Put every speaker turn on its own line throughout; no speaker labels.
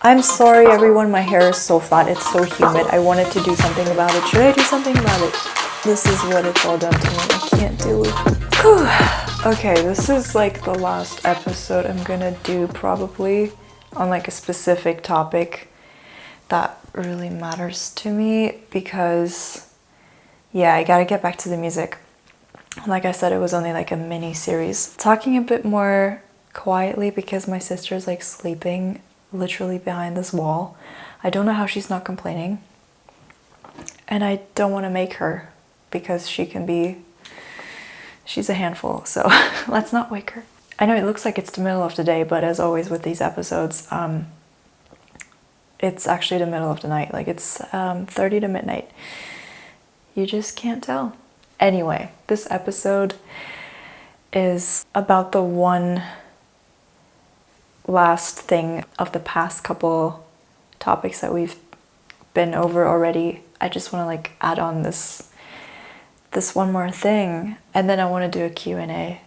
I'm sorry everyone, my hair is so flat, it's so humid. I wanted to do something about it. Should I do something about it? This is what it's all done to me. I can't deal with it. Whew. Okay, this is like the last episode I'm gonna do probably on like a specific topic that really matters to me because yeah, I gotta get back to the music. Like I said, it was only like a mini series. Talking a bit more quietly because my sister's like sleeping literally behind this wall. I don't know how she's not complaining. And I don't want to make her because she's a handful. So let's not wake her. I know it looks like it's the middle of the day, but as always with these episodes, it's actually the middle of the night. Like it's 30 to midnight. You just can't tell. Anyway, this episode is about the one last thing of the past couple topics that we've been over already. I just want to like add on this one more thing, and then I want to do a Q&A.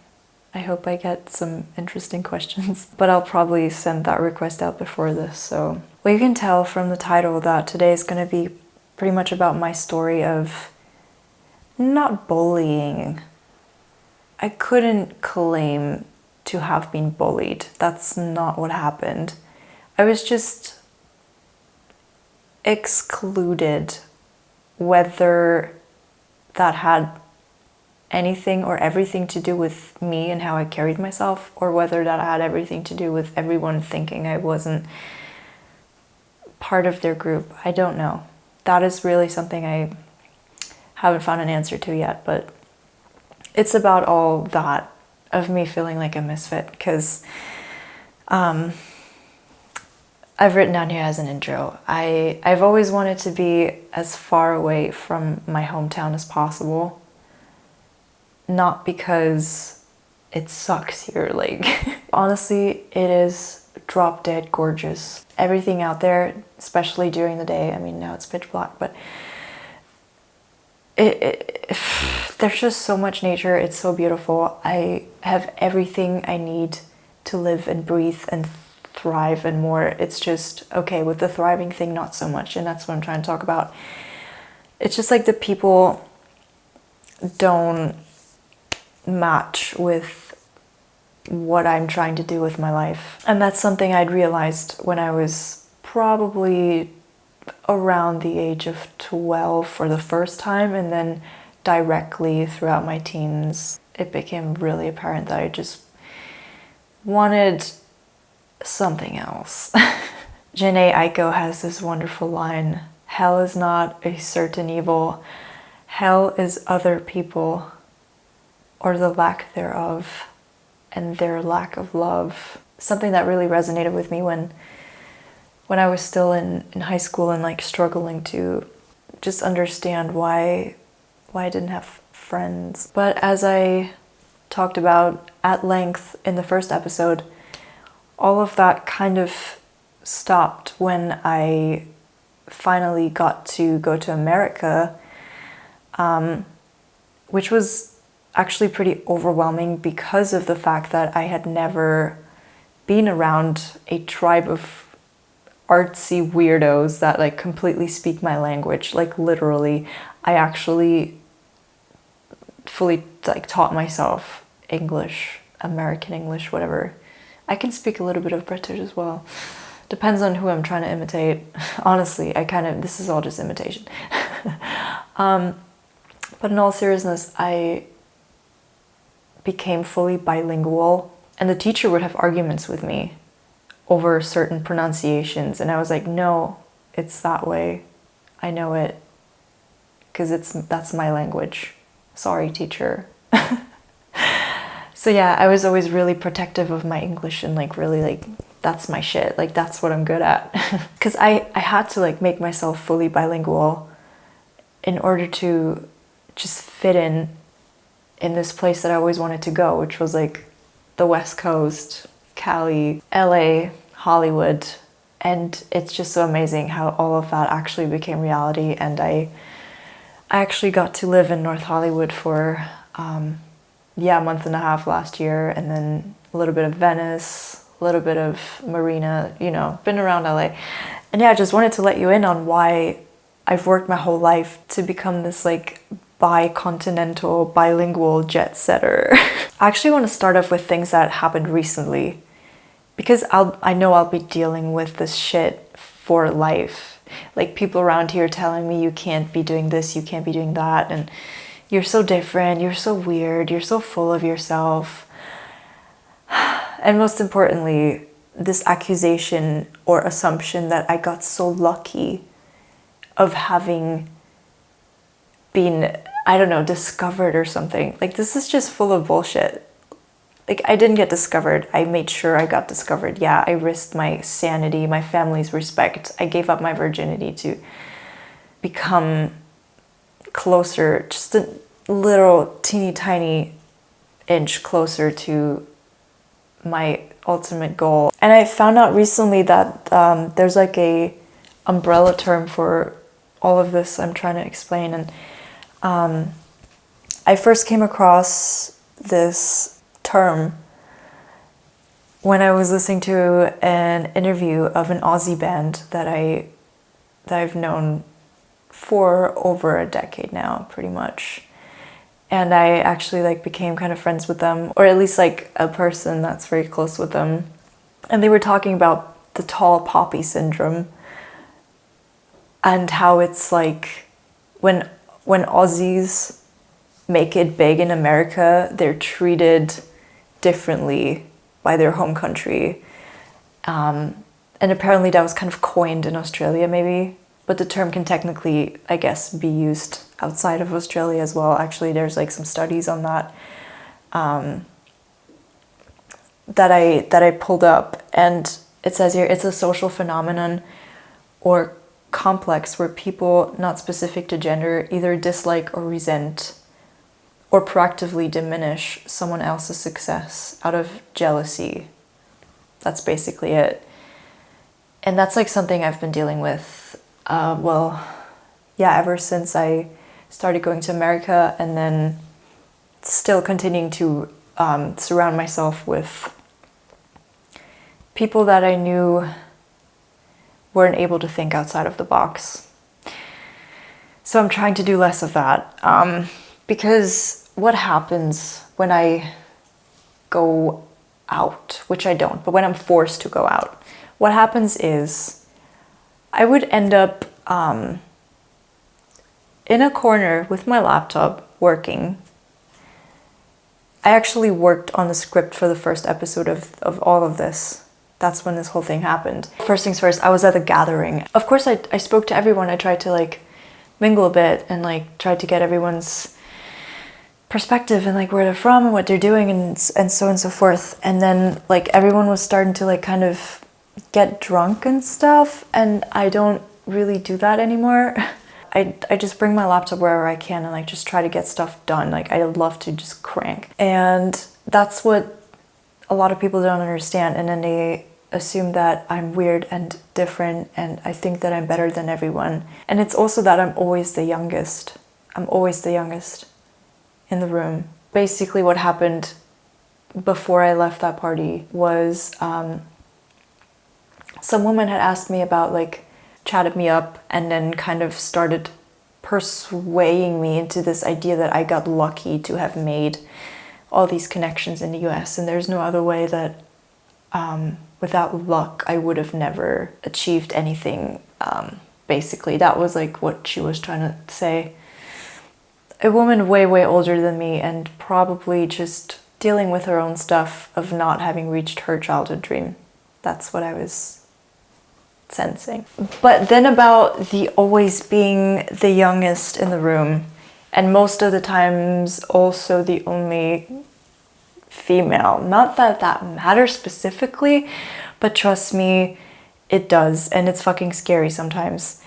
I hope I get some interesting questions, but I'll probably send that request out before this. So, well, you can tell from the title that today is going to be pretty much about my story of not bullying. I couldn't claim to have been bullied. That's not what happened. I was just excluded, whether that had anything or everything to do with me and how I carried myself, or whether that had everything to do with everyone thinking I wasn't part of their group. I don't know. That is really something I haven't found an answer to yet, but it's about all that of me feeling like a misfit, because I've written down here as an intro, I've always wanted to be as far away from my hometown as possible. Not because it sucks here, like honestly it is drop dead gorgeous. Everything out there, especially during the day, I mean now it's pitch black, but there's just so much nature. It's so beautiful. I have everything I need to live and breathe and thrive and more. It's just, okay, with the thriving thing, not so much, and that's what I'm trying to talk about. It's just like the people don't match with what I'm trying to do with my life. And that's something I'd realized when I was probably around the age of 12 for the first time, and then directly throughout my teens it became really apparent that I just wanted something else. Janae Aiko has this wonderful line, "Hell is not a certain evil. Hell is other people, or the lack thereof, and their lack of love." Something that really resonated with me when I was still in high school and like struggling to just understand why I didn't have friends. But as I talked about at length in the first episode, all of that kind of stopped when I finally got to go to America, which was actually pretty overwhelming because of the fact that I had never been around a tribe of artsy weirdos that like completely speak my language. Like literally, I actually fully like taught myself English, American English, whatever. I can speak a little bit of British as well. Depends on who I'm trying to imitate. Honestly, this is all just imitation. But in all seriousness, I became fully bilingual, and the teacher would have arguments with me over certain pronunciations, and I was like, no, it's that way. I know it because that's my language. Sorry, teacher. So yeah, I was always really protective of my English and like really like that's my shit. Like that's what I'm good at. Because I had to like make myself fully bilingual in order to just fit in this place that I always wanted to go, which was like the West Coast, Cali, LA, Hollywood. And it's just so amazing how all of that actually became reality. And I actually got to live in North Hollywood for a month and a half last year, and then a little bit of Venice, a little bit of Marina, you know, been around LA. And yeah, I just wanted to let you in on why I've worked my whole life to become this like bi-continental, bilingual jet setter. I actually want to start off with things that happened recently, because I know I'll be dealing with this shit for life. Like people around here telling me you can't be doing this, you can't be doing that, and you're so different, you're so weird, you're so full of yourself. And most importantly, this accusation or assumption that I got so lucky of having been, I don't know, discovered or something. Like, this is just full of bullshit. Like, I didn't get discovered. I made sure I got discovered. Yeah, I risked my sanity, my family's respect. I gave up my virginity to become closer, just a little teeny tiny inch closer to my ultimate goal. And I found out recently that there's like a umbrella term for all of this I'm trying to explain. And I first came across this term when I was listening to an interview of an Aussie band that I've known for over a decade now, pretty much. And I actually like became kind of friends with them, or at least like a person that's very close with them. And they were talking about the tall poppy syndrome and how it's like when Aussies make it big in America, they're treated differently by their home country. And apparently that was kind of coined in Australia maybe, but the term can technically, I guess, be used outside of Australia as well. Actually, there's like some studies on that that I pulled up, and it says here it's a social phenomenon or complex where people, not specific to gender, either dislike or resent or proactively diminish someone else's success out of jealousy. That's basically it. And that's like something I've been dealing with, ever since I started going to America, and then still continuing to surround myself with people that I knew weren't able to think outside of the box. So I'm trying to do less of that, because what happens when I go out, which I don't, but when I'm forced to go out, what happens is I would end up in a corner with my laptop working. I actually worked on the script for the first episode of all of this. That's when this whole thing happened. First things first, I was at a gathering. Of course, I spoke to everyone. I tried to like mingle a bit and like tried to get everyone's perspective and like where they're from and what they're doing and so on and so forth. And then like everyone was starting to like kind of get drunk and stuff, and I don't really do that anymore. I just bring my laptop wherever I can and like just try to get stuff done. Like I love to just crank. And that's what a lot of people don't understand, and then they assume that I'm weird and different and I think that I'm better than everyone. And it's also that I'm always the youngest. I'm always the youngest in the room. Basically what happened before I left that party was some woman had asked me about, like, chatted me up and then kind of started persuading me into this idea that I got lucky to have made all these connections in the US, and there's no other way that without luck I would have never achieved anything. Basically that was like what she was trying to say. A woman way older than me and probably just dealing with her own stuff of not having reached her childhood dream. That's what I was sensing. But then about the always being the youngest in the room, and most of the times also the only female. Not that that matters specifically, but trust me, it does, and it's fucking scary sometimes.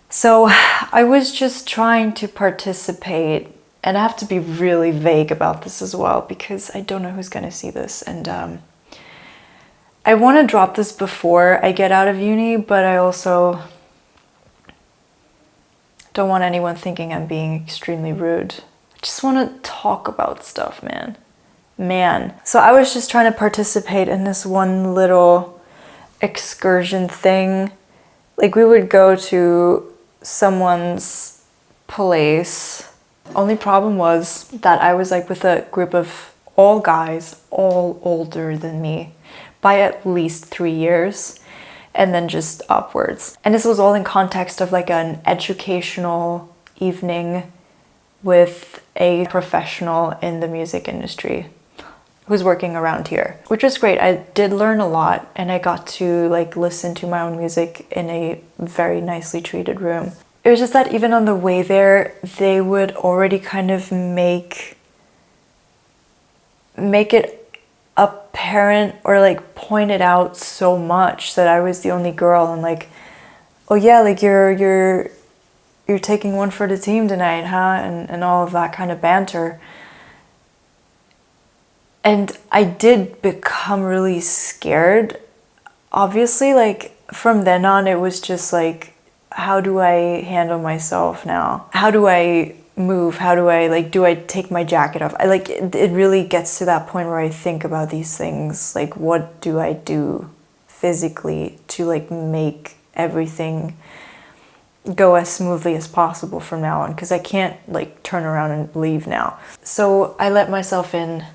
So I was just trying to participate, and I have to be really vague about this as well because I don't know who's gonna see this, and I want to drop this before I get out of uni, but I also don't want anyone thinking I'm being extremely rude. I just want to talk about stuff, man. man. So I was just trying to participate in this one little excursion thing. Like, we would go to someone's place. Only problem was that I was like with a group of all guys, all older than me by at least 3 years, and then just upwards. And this was all in context of like an educational evening with a professional in the music industry who's working around here, which was great. I did learn a lot, and I got to like listen to my own music in a very nicely treated room. It was just that even on the way there, they would already kind of make it apparent or like point it out so much that I was the only girl, and like, oh yeah, like you're taking one for the team tonight, huh? And all of that kind of banter. And I did become really scared. Obviously, like from then on, it was just like, how do I handle myself now? How do I move? How do I like, do I take my jacket off? I like, it really gets to that point where I think about these things. Like, what do I do physically to like make everything go as smoothly as possible from now on? Because I can't like turn around and leave now. So I let myself in.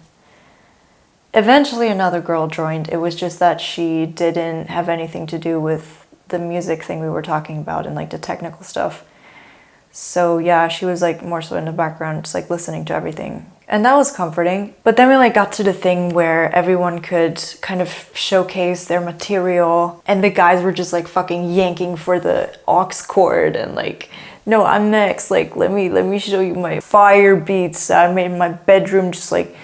Eventually another girl joined. It was just that she didn't have anything to do with the music thing we were talking about and like the technical stuff. So yeah, she was like more so in the background, just like listening to everything. And that was comforting. But then we like got to the thing where everyone could kind of showcase their material, and the guys were just like fucking yanking for the aux cord and like, no, I'm next. Like, let me show you my fire beats that I made in my bedroom, just like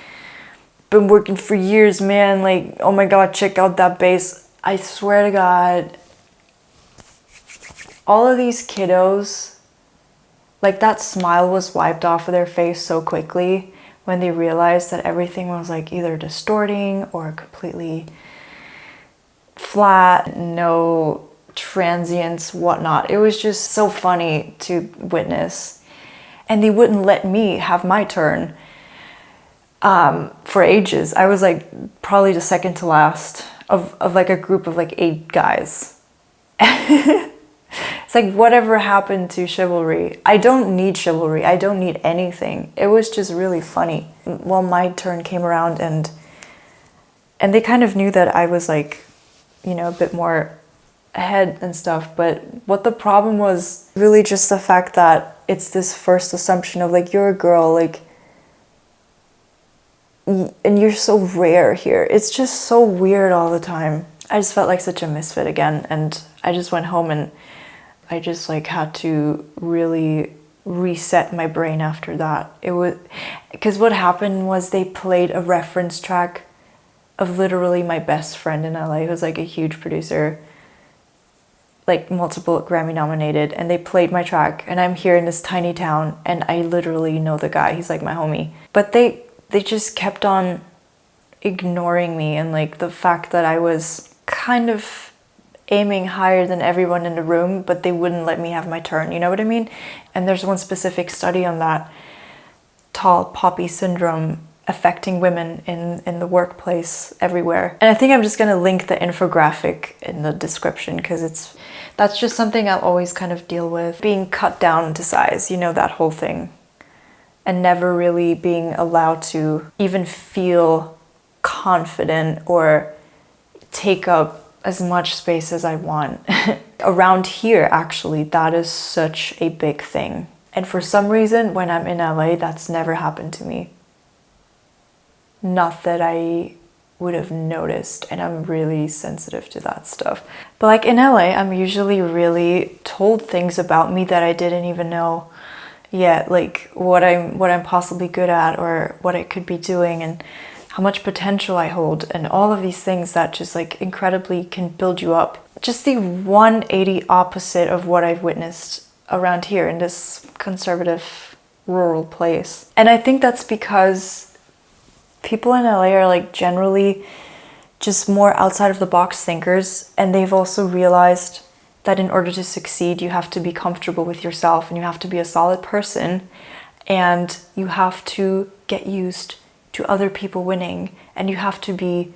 been working for years, man. Like, oh my god, check out that bass. I swear to god, all of these kiddos, like that smile was wiped off of their face so quickly when they realized that everything was like either distorting or completely flat, no transients, whatnot. It was just so funny to witness. And they wouldn't let me have my turn for ages. I was like probably the second to last of like a group of like 8 guys. It's like, whatever happened to chivalry? I don't need chivalry. I don't need anything. It was just really funny. Well, my turn came around, and they kind of knew that I was like, you know, a bit more ahead and stuff. But what the problem was really just the fact that it's this first assumption of like, you're a girl, like, and you're so rare here. It's just so weird all the time. I just felt like such a misfit again, and I just went home and I just like had to really reset my brain after that. It was because what happened was they played a reference track of literally my best friend in LA, who's like a huge producer, like multiple Grammy nominated, and they played my track, and I'm here in this tiny town, and I literally know the guy. He's like my homie. But they just kept on ignoring me, and like the fact that I was kind of aiming higher than everyone in the room, but they wouldn't let me have my turn, you know what I mean? And there's one specific study on that, tall poppy syndrome affecting women in the workplace everywhere. And I think I'm just gonna link the infographic in the description, because that's just something I'll always kind of deal with, being cut down to size, you know, that whole thing, and never really being allowed to even feel confident or take up as much space as I want. Around here, actually, that is such a big thing. And for some reason, when I'm in LA, that's never happened to me. Not that I would have noticed, and I'm really sensitive to that stuff. But like in LA, I'm usually really told things about me that I didn't even know yet, like what I'm possibly good at, or what I could be doing, and how much potential I hold, and all of these things that just like incredibly can build you up. Just the 180 opposite of what I've witnessed around here in this conservative rural place. And I think that's because people in LA are like generally just more outside of the box thinkers, and they've also realized that in order to succeed, you have to be comfortable with yourself, and you have to be a solid person, and you have to get used to other people winning, and you have to be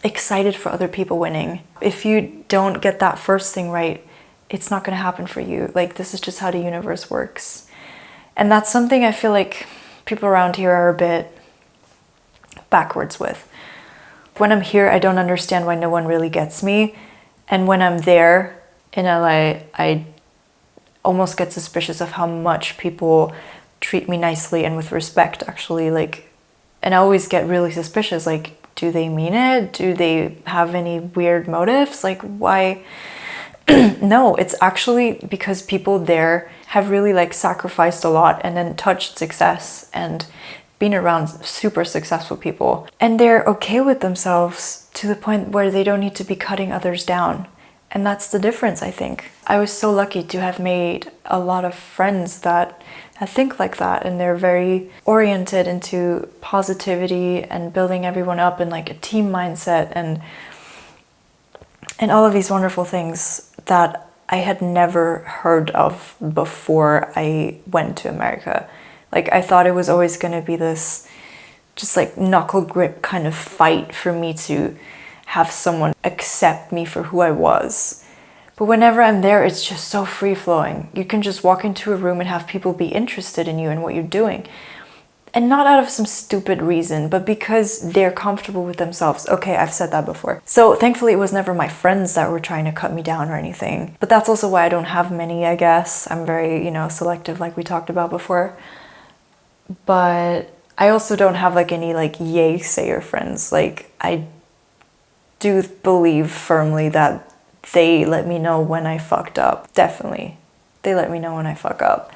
excited for other people winning. If you don't get that first thing right, it's not going to happen for you. Like, this is just how the universe works. And that's something I feel like people around here are a bit backwards with. When I'm here, I don't understand why no one really gets me. And when I'm there in LA, I almost get suspicious of how much people treat me nicely and with respect, actually. Like, and I always get really suspicious, like, do they mean it? Do they have any weird motives? Like, why? No, it's actually because people there have really like sacrificed a lot and then touched success and been around super successful people. And they're okay with themselves to the point where they don't need to be cutting others down. And that's the difference, I think. I was so lucky to have made a lot of friends that think like that, and they're very oriented into positivity and building everyone up in like a team mindset and all of these wonderful things that I had never heard of before I went to America. Like, I thought it was always going to be this just like knuckle grip kind of fight for me to have someone accept me for who I was. But whenever I'm there, it's just so free-flowing. You can just walk into a room and have people be interested in you and what you're doing. And not out of some stupid reason, but because they're comfortable with themselves. Okay, I've said that before. So thankfully, it was never my friends that were trying to cut me down or anything. But that's also why I don't have many, I guess. I'm very, selective, like we talked about before. But I also don't have like any like yay sayer friends. Like, I do believe firmly that they let me know when I fucked up. Definitely. They let me know when I fuck up.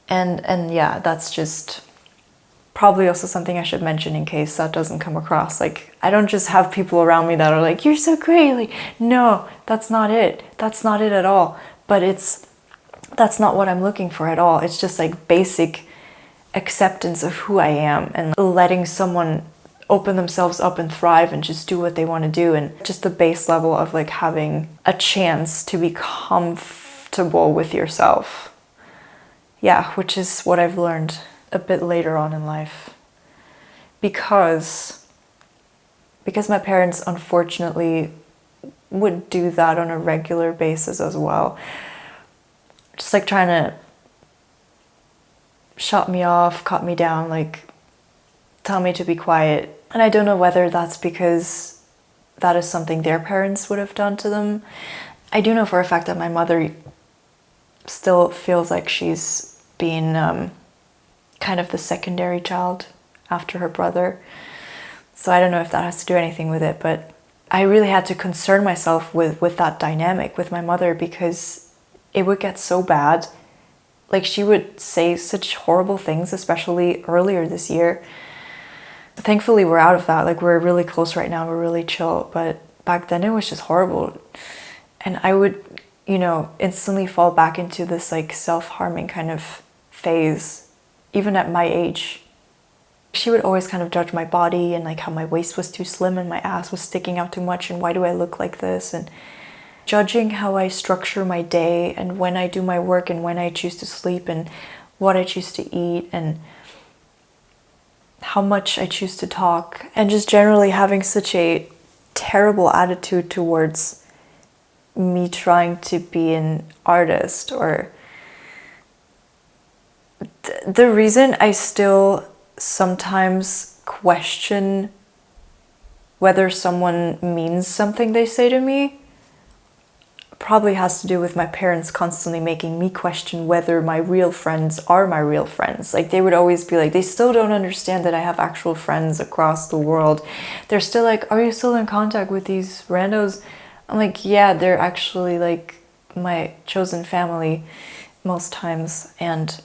And yeah, that's just probably also something I should mention in case that doesn't come across. Like, I don't just have people around me that are like, you're so great. Like, no, that's not it. That's not it at all. But that's not what I'm looking for at all. It's just like basic acceptance of who I am and letting someone open themselves up and thrive and just do what they want to do, and just the base level of like having a chance to be comfortable with yourself. Yeah, which is what I've learned a bit later on in life. Because my parents unfortunately would do that on a regular basis as well. Just like trying to shut me off, cut me down, like tell me to be quiet. And I don't know whether that's because that is something their parents would have done to them. I do know for a fact that my mother still feels like she's been kind of the secondary child after her brother. So I don't know if that has to do anything with it, but I really had to concern myself with that dynamic with my mother, because it would get so bad. Like, she would say such horrible things, especially earlier this year. Thankfully, we're out of that. Like, we're really close right now. We're really chill. But back then, it was just horrible. And I would, instantly fall back into this, like, self-harming kind of phase, even at my age. She would always kind of judge my body and, like, how my waist was too slim and my ass was sticking out too much and why do I look like this? And judging how I structure my day and when I do my work and when I choose to sleep and what I choose to eat and how much I choose to talk, and just generally having such a terrible attitude towards me trying to be an artist. Or the reason I still sometimes question whether someone means something they say to me probably has to do with my parents constantly making me question whether my real friends are my real friends. Like, they would always be like, they still don't understand that I have actual friends across the world. They're still like, are you still in contact with these randos? I'm like, yeah, they're actually like my chosen family most times. And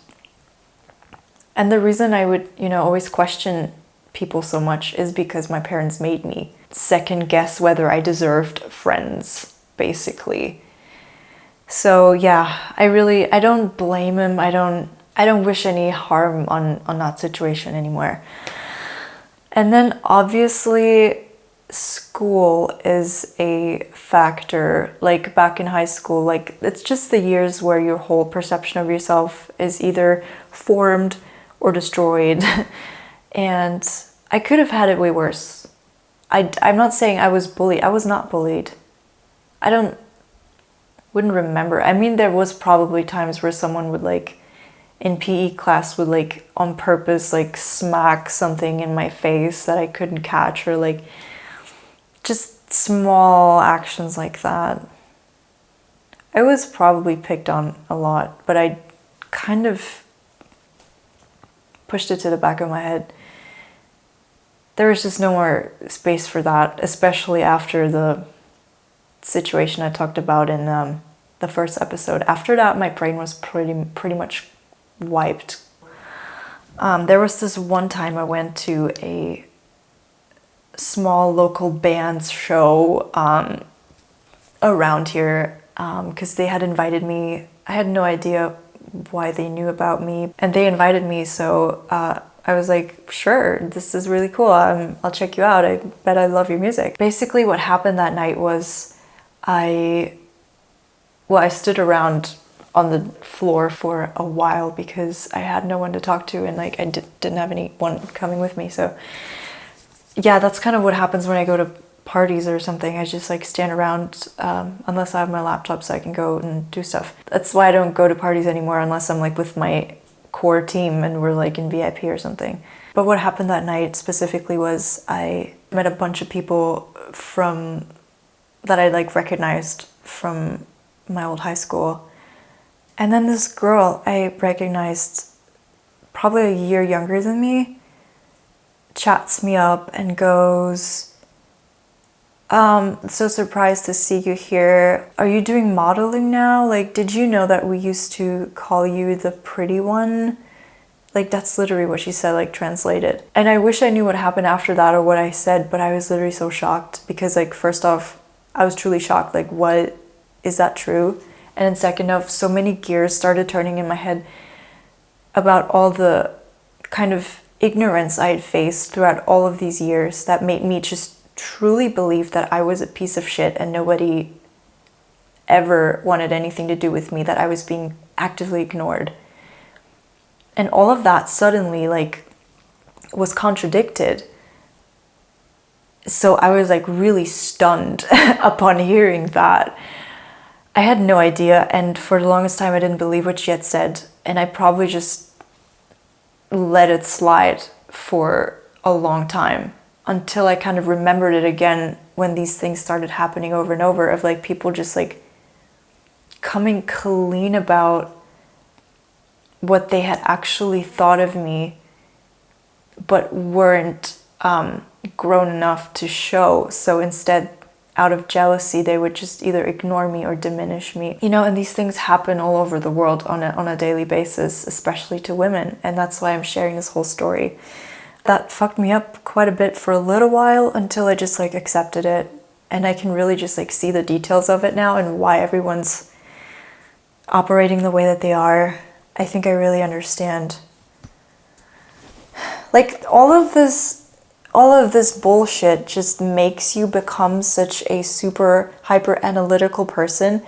the reason I would, always question people so much is because my parents made me second guess whether I deserved friends, basically. So yeah, I don't blame him. I don't wish any harm on that situation anymore. And then obviously school is a factor. Like, back in high school, like, it's just the years where your whole perception of yourself is either formed or destroyed. And I could have had it way worse. I'm not saying I was bullied. I was not bullied. Wouldn't remember. I mean, there was probably times where someone would like, in PE class would like on purpose like smack something in my face that I couldn't catch, or like just small actions like that. I was probably picked on a lot, but I kind of pushed it to the back of my head. There was just no more space for that, especially after the situation I talked about in the first episode. After that, my brain was pretty much wiped. There was this one time I went to a small local band's show around here because they had invited me. I had no idea why they knew about me, and they invited me, so I was like, sure, this is really cool. I'll check you out. I bet I love your music. Basically what happened that night was I stood around on the floor for a while because I had no one to talk to, and like I didn't have anyone coming with me. So yeah, that's kind of what happens when I go to parties or something. I just like stand around unless I have my laptop so I can go and do stuff. That's why I don't go to parties anymore unless I'm like with my core team and we're like in VIP or something. But what happened that night specifically was I met a bunch of people that I like recognized from my old high school. And then this girl I recognized, probably a year younger than me, chats me up and goes, so surprised to see you here. Are you doing modeling now? Like, did you know that we used to call you the pretty one? Like, that's literally what she said, like translated. And I wish I knew what happened after that or what I said, but I was literally so shocked because like, first off, I was truly shocked. Like, what, is that true? And then second off, so many gears started turning in my head about all the kind of ignorance I had faced throughout all of these years that made me just truly believe that I was a piece of shit and nobody ever wanted anything to do with me, that I was being actively ignored. And all of that suddenly like was contradicted. So I was like really stunned upon hearing that. I had no idea, and for the longest time I didn't believe what she had said, and I probably just let it slide for a long time until I kind of remembered it again when these things started happening over and over, of like people just like coming clean about what they had actually thought of me but weren't grown enough to show. So instead, out of jealousy, they would just either ignore me or diminish me. You know, and these things happen all over the world on a daily basis, especially to women. And that's why I'm sharing this whole story. That fucked me up quite a bit for a little while until I just like accepted it. And I can really just like see the details of it now and why everyone's operating the way that they are. I think I really understand. Like all of this bullshit just makes you become such a super hyper analytical person,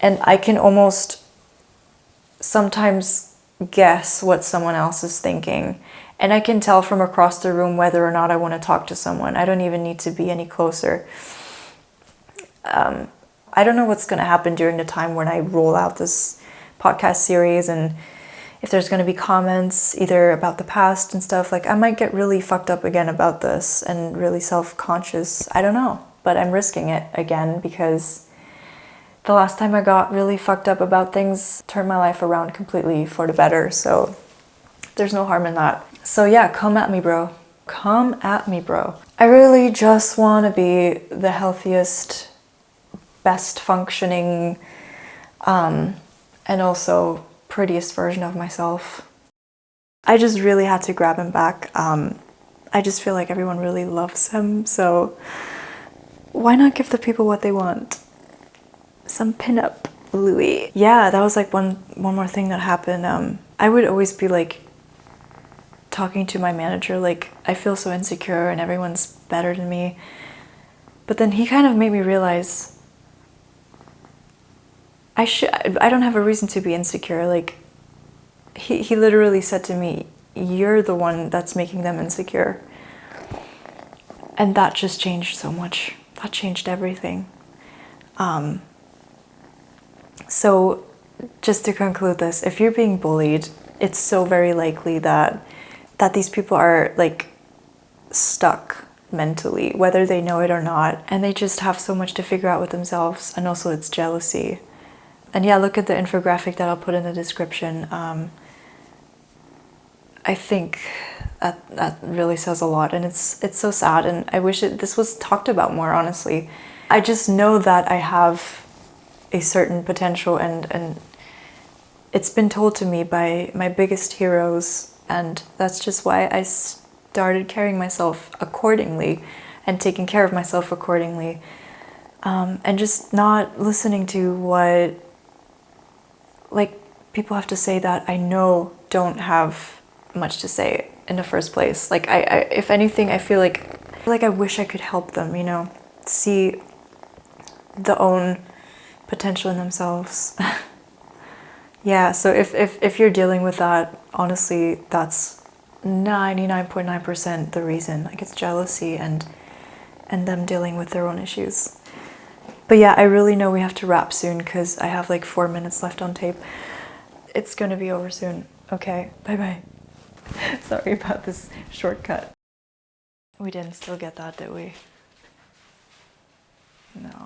and I can almost sometimes guess what someone else is thinking, and I can tell from across the room whether or not I want to talk to someone. I don't even need to be any closer. I don't know what's going to happen during the time when I roll out this podcast series, and if there's going to be comments either about the past and stuff. Like, I might get really fucked up again about this and really self-conscious. I don't know, but I'm risking it again because the last time I got really fucked up about things turned my life around completely for the better. So there's no harm in that. So yeah, come at me, bro. Come at me, bro. I really just want to be the healthiest, best functioning, and also prettiest version of myself. I just really had to grab him back. I just feel like everyone really loves him, so why not give the people what they want? Some pinup Louis. Yeah, that was like one more thing that happened. I would always be like talking to my manager like, I feel so insecure and everyone's better than me. But then he kind of made me realize I don't have a reason to be insecure. Like, he literally said to me, you're the one that's making them insecure. And that just changed so much. That changed everything. So just to conclude this, if you're being bullied, it's so very likely that these people are like stuck mentally, whether they know it or not, and they just have so much to figure out with themselves. And also it's jealousy. And yeah, look at the infographic that I'll put in the description. I think that really says a lot, and it's so sad, and I wish this was talked about more, honestly. I just know that I have a certain potential, and it's been told to me by my biggest heroes, and that's just why I started carrying myself accordingly and taking care of myself accordingly, and just not listening to what like people have to say that I know don't have much to say in the first place. Like I if anything, I feel like I wish I could help them, you know, see the own potential in themselves. Yeah, so if you're dealing with that, honestly, that's 99.9% the reason. Like it's jealousy and them dealing with their own issues. But yeah, I really know we have to wrap soon because I have like 4 minutes left on tape. It's gonna be over soon. Okay, bye-bye. Sorry about this shortcut. We didn't still get that, did we? No.